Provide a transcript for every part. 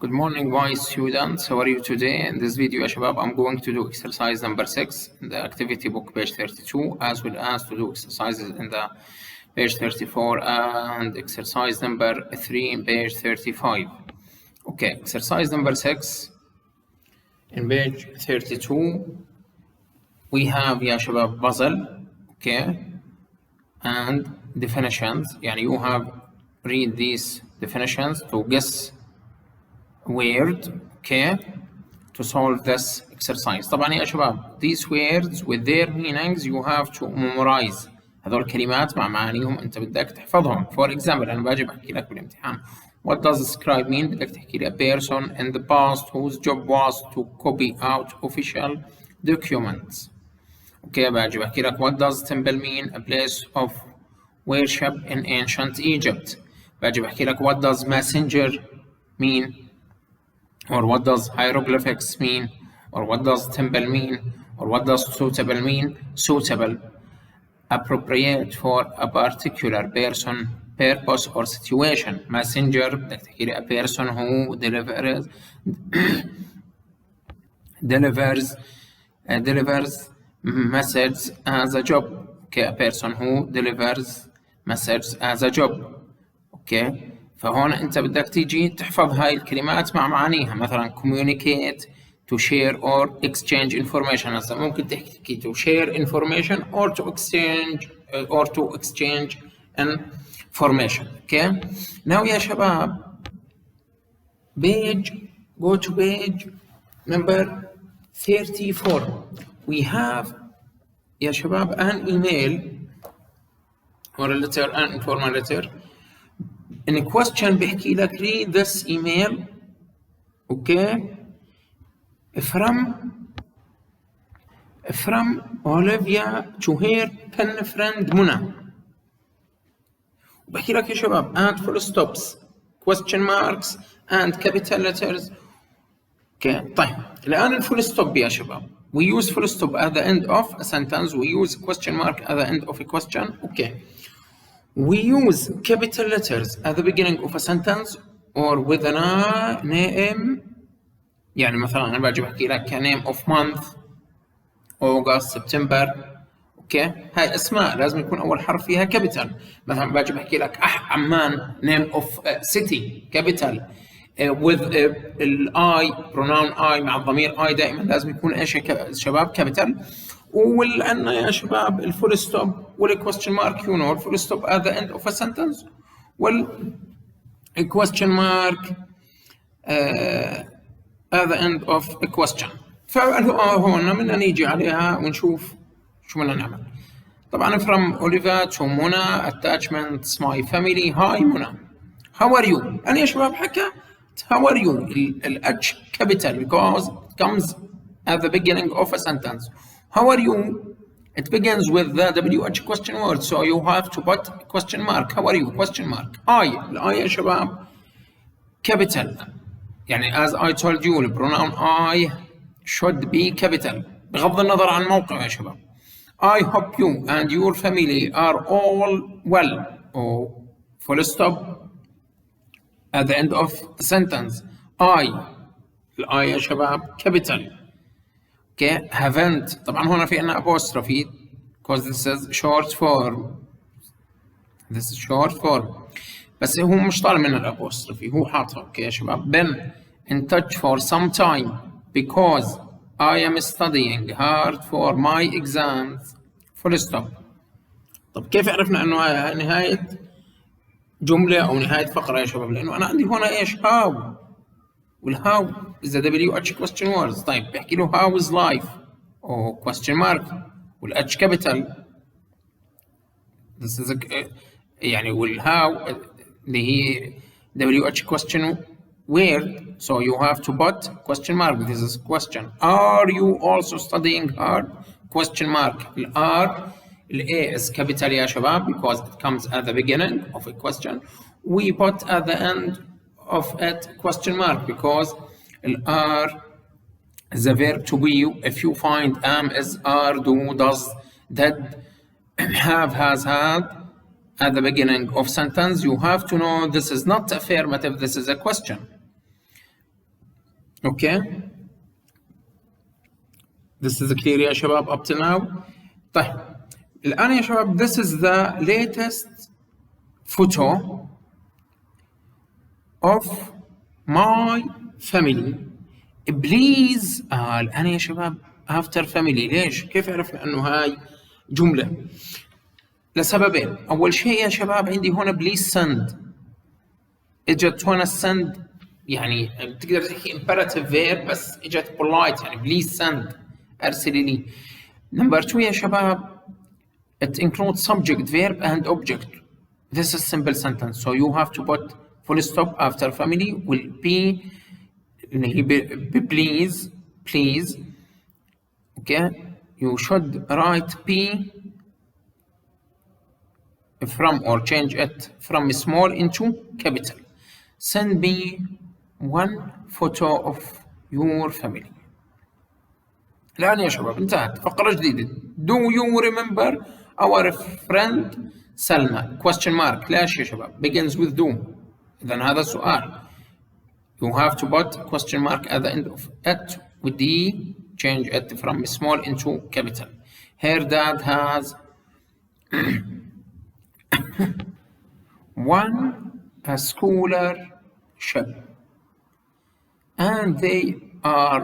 Good morning, wise students. How are you today? In this video, شباب, I'm going to do exercise number 6 in the activity book, page 32, as well as to do exercises in the page 34 and exercise number 3 in page 35. Okay, exercise number 6 in page 32. We have, يا شباب, puzzle, okay, and definitions. يعني you have read these definitions to guess word, okay, to solve this exercise. طبعا يا شباب, these words with their meanings you have to memorize. هذول الكلمات مع معانيهم انت بدك تحفظهم. For example, انا باجي بحكي لك بالامتحان what does scribe mean؟ بدك تحكي لي a person in the past whose job was to copy out official documents. okay, باجي بحكي لك what does temple mean؟ a place of worship in ancient Egypt. باجي بحكي لك what does messenger mean? or what does hieroglyphics mean? or what does temple mean? or what does suitable mean? Suitable, appropriate for a particular person, purpose or situation. Messenger, بدك تحكي لي a person who delivers message as a job. okay, a person who delivers message as a job. okay, فهون انت بدك تيجي تحفظ هاي الكلمات مع معانيها. مثلا communicate, to share or exchange information. هسه ممكن تحكي to share information or to exchange information. okay, now يا شباب, go to page number 34. we have يا شباب an email or a letter, an informal letter. in a question بيحكي لك read this email, okay, from Olivia to her pen friend منى. وبحكي لك يا شباب and full stops, question marks and capital letters. okay, طيب الآن الفول ستوب يا شباب, we use full stop at the end of a sentence, we use question mark at the end of a question. okay, we use capital letters at the beginning of a sentence or with a name. يعني مثلا أنا باجي بحكي لك name of month, August, September. okay, هاي أسماء لازم يكون أول حرف فيها capital. مثلا باجي بحكي لك عمان, name of city, capital. with I, pronoun I مع الضمير I دائما لازم يكون ايش يا شباب, capital. والعنا يا شباب الفول ستوب والكويستشن مارك, you know, الفول ستوب at the end of a sentence والكويستشن مارك at the end of a question. فهون بدنا نيجي عليها ونشوف شو بدنا نعمل. طبعا from Olivia to منى, attachments my family. hi منى, how are you؟ أنا يا شباب حكى how are you, الH capital because it comes at the beginning of a sentence. how are you, it begins with the WH question word, so you have to put question mark. how are you question mark. I يا شباب capital, يعني as I told you the pronoun I should be capital بغض النظر عن موقع يا شباب. I hope you and your family are all well. or full stop at the end of the sentence. I يا شباب capital. okay, haven't طبعا هنا في عنا apostrophe because this is short form. بس هو مش طالع من الابوستروفي, هو حاطها. اوكي يا شباب, been in touch for some time because I am studying hard for my exams. full stop. طب كيف عرفنا انه نهاية جملة او نهاية فقرة يا شباب؟ لانه انا عندي هنا ايش, how, والهاو is the WH question words. طيب بحكي له how is life او question mark والH capital. this is يعني والهاو اللي هي WH question word, so you have to put question mark. this is question. are you also studying hard question mark. R ال A is capital يا شباب because it comes at the beginning of a question. we put at the end of it question mark because ال R is a verb to be. if you find am, is, are, do, does, did, have, has, had at the beginning of sentence, you have to know this is not affirmative, this is a question. اوكي this is clear يا شباب up to now. طيب الآن يا شباب this is the latest photo of my family please. الآن يا شباب after family ليش؟ كيف عرفنا إنه هاي جملة؟ لسببين. أول شيء يا شباب عندي هنا please send إجت هنا send يعني بتقدر تحكي imperative verb بس إجت polite يعني please send أرسلي لي. number 2 يا شباب it includes subject verb and object. This is simple sentence so you have to put full stop after family will be please. Okay you should write P from or change it from small into capital. Send me one photo of your family. الآن يا شباب انتهت فقرة جديدة. Do you remember our friend سلمى question mark. ليش يا شباب begins with do. إذن هذا سؤال you have to put question mark at the end of it with the change it from small into capital. Her dad has won a scholarship and they are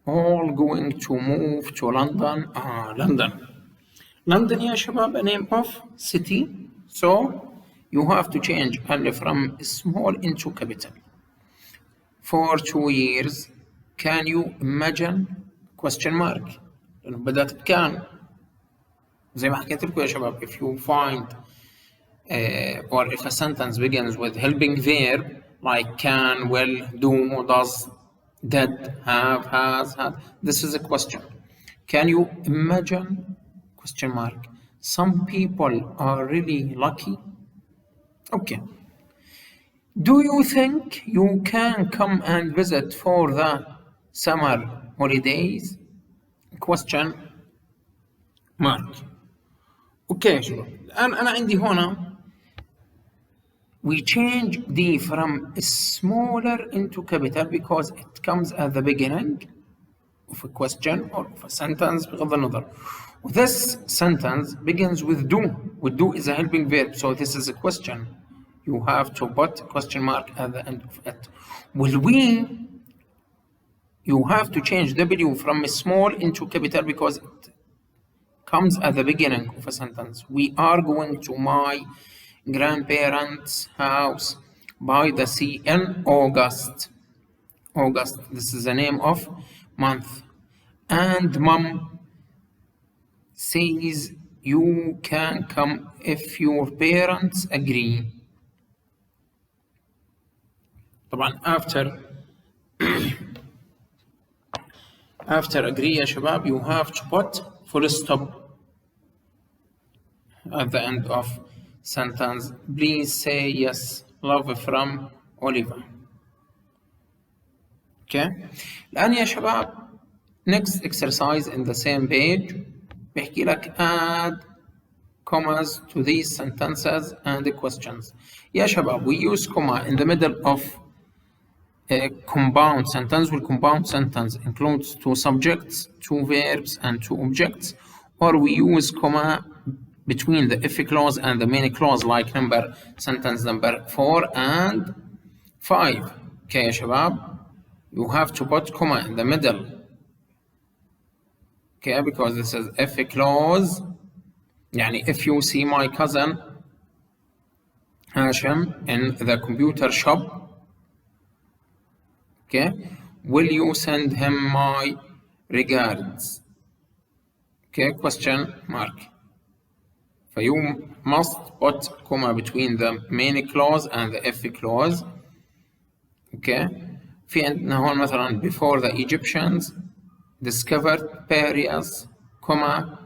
all going to move to London. London يا شباب a name of city so you have to change from small into capital. For 2 years can you imagine question mark لأنه بدأت بكان زي ما حكيت لكم يا شباب if you find or if a sentence begins with helping verb like can, will, do, does, did, have, has, had, this is a question. Can you imagine question mark some people are really lucky. Okay do you think you can come and visit for the summer holidays question mark. اوكي يا شباب الآن أنا عندي هنا we change the from smaller into capital because it comes at the beginning of a question or of a sentence بغض النظر. This sentence begins with do. With do is a helping verb so this is a question. You have to put question mark at the end of it. Will we? You have to change W from small into capital because it comes at the beginning of a sentence. We are going to my grandparents' house by the sea in August. August, this is the name of month. And mom says you can come if your parents agree. طبعا after agree يا شباب you have to put full stop at the end of sentence. Please say yes. Love from Oliver. Okay الآن يا شباب next exercise in the same page بيحكي لك add commas to these sentences and the questions. يا شباب we use comma in the middle of a compound sentence. Well, compound sentence includes 2 subjects, 2 verbs, and 2 objects, or we use comma between the if clause and the main clause, like sentence number 4 and 5. Okay, يا شباب, you have to put comma in the middle. Okay, because this is if clause. يعني if you see my cousin Hashim in the computer shop. Okay, will you send him my regards? Okay, question mark. So you must put comma between the main clause and the if clause. Okay, في عندنا هون مثلا before the Egyptians discovered Paris, comma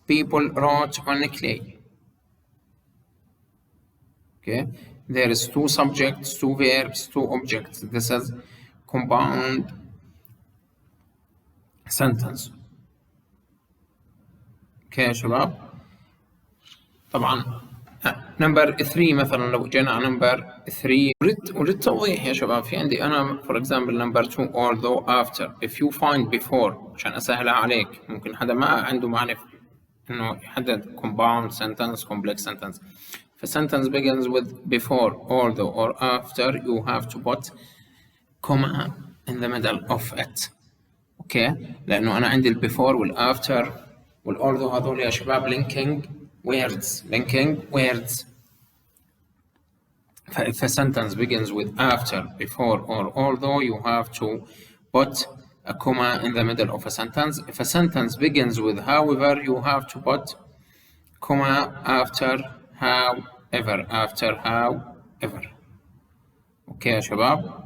people wrote on clay. Okay, there is 2 subjects, 2 verbs, 2 objects. This is compound sentence. Okay يا شباب, طبعا نمبر 3 مثلا لو جينا على نمبر 3 أريد توضيح يا شباب. في عندي أنا for example نمبر 2 although after if you find before عشان أسهلها عليك. ممكن حدا ما عنده معرفة إنه يحدد compound sentence complex sentence. ف sentence begins with before although or after you have to put comma in the middle of it. أوكي لأنه أنا عندي ال before وال after وال although هذول يا شباب linking words. If a sentence begins with after, before, or although, you have to put a comma in the middle of a sentence. If a sentence begins with however, you have to put comma after however. Okay يا شباب.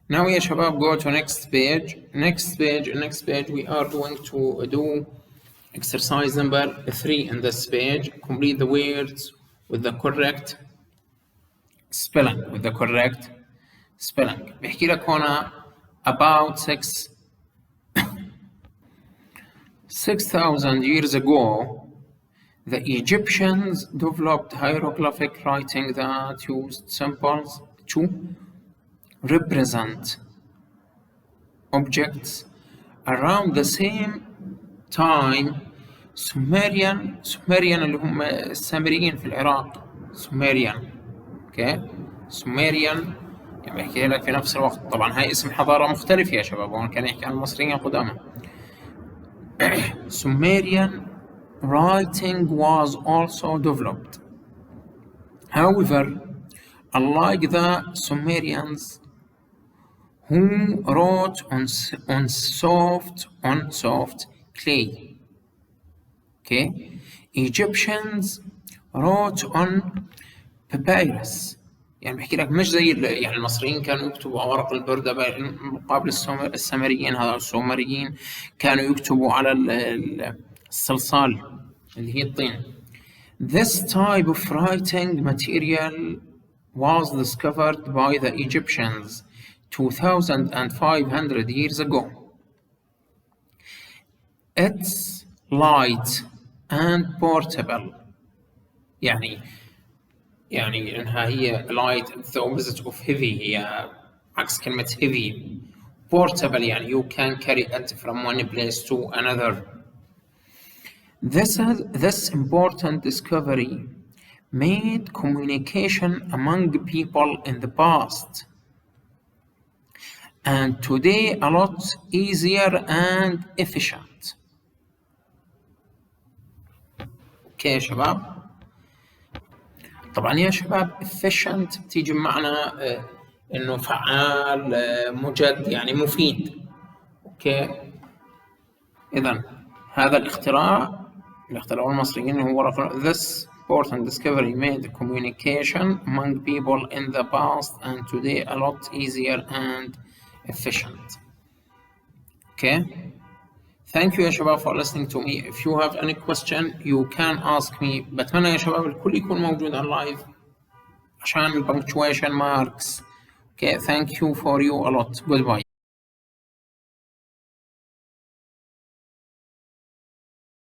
Now يا شباب go to next page. Next page we are going to do exercise number 3 in this page. Complete the words with the correct spelling. بيحكي لك هنا about 6,000 years ago the Egyptians developed hieroglyphic writing that used symbols to represent objects. Around the same time Sumerian اللي هم السامريين في العراق. سوميريان يعني بحكي لك في نفس الوقت. طبعا هاي اسم حضارة مختلف يا شباب. هون كان يحكي عن المصريين القدامى. Sumerian writing was also developed. However, unlike the Sumerians who wrote on soft clay, Egyptians wrote on papyrus. يعني بحكي لك مش زي يعني المصريين كانوا يكتبوا على ورق البردة مقابل السامريين. هذول السومريين كانوا يكتبوا على الصلصال اللي هي الطين. This type of writing material was discovered by the Egyptians 2,500 years ago. It's light and portable. يعني إنها هي light the opposite of heavy. هي عكس كلمة heavy. Portable يعني you can carry it from one place to another. This important discovery made communication among people in the past and today a lot easier and efficient. اوكي يا شباب. طبعا يا شباب efficient بتيجي بمعنى انه فعال مجد يعني مفيد. اوكي اذا هذا الاختراع المصريين هو this important discovery made communication among people in the past and today a lot easier and efficient. Okay, thank you يا شباب for listening to me. If you have any question you can ask me. بتمنى يا شباب الكل يكون موجود على اللايف عشان punctuation marks. Okay, thank you for you a lot. Goodbye.